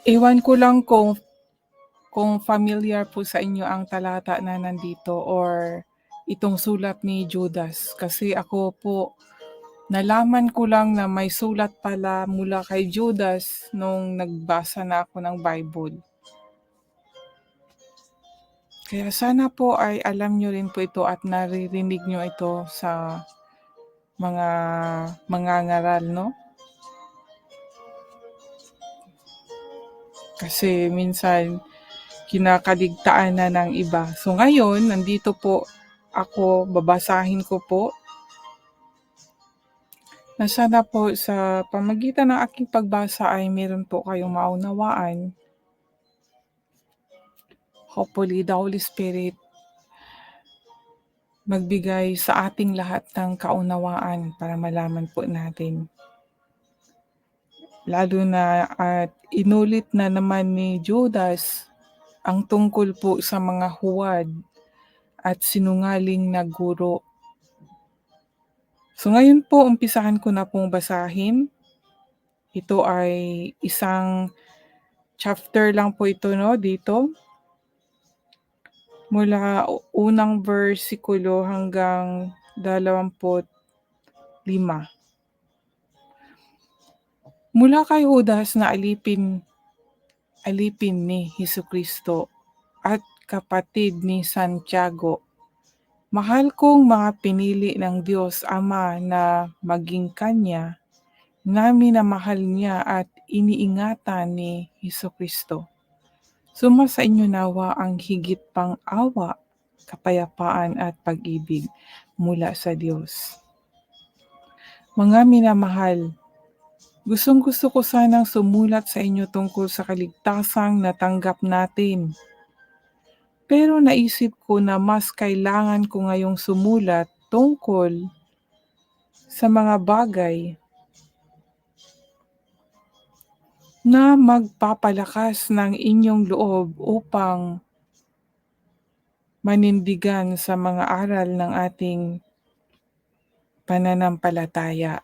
Ewan ko lang kung familiar po sa inyo ang talata na nandito or itong sulat ni Judas. Kasi ako po, nalaman ko lang na may sulat pala mula kay Judas nung nagbasa na ako ng Bible. Kaya sana po ay alam nyo rin po ito at naririnig nyo ito sa mga mangangaral, no? Kasi minsan kinakaligtaan na ng iba. So ngayon, nandito po ako, babasahin ko po na sana po sa pamagitan ng aking pagbasa ay meron po kayong maunawaan. Hopefully, the Holy Spirit magbigay sa ating lahat ng kaunawaan para malaman po natin. Lalo na at inulit na naman ni Judas ang tungkol po sa mga huwad at sinungaling na guro. So ngayon po, umpisahan ko na pong basahin. Ito ay isang chapter lang po ito, no, dito. Mula unang versikulo hanggang 25. Mula kay Judas na alipin ni Hesukristo at kapatid ni Santiago. Mahal kong mga pinili ng Diyos Ama na maging Kanya, na minamahal niya at iniingatan ni Hesukristo. Suma sa inyo nawa ang higit pang awa, kapayapaan at pag-ibig mula sa Diyos. Mga minamahal, gustong-gusto ko sanang sumulat sa inyo tungkol sa kaligtasang natanggap natin. Pero naisip ko na mas kailangan ko ngayong sumulat tungkol sa mga bagay na magpapalakas ng inyong loob upang manindigan sa mga aral ng ating pananampalataya.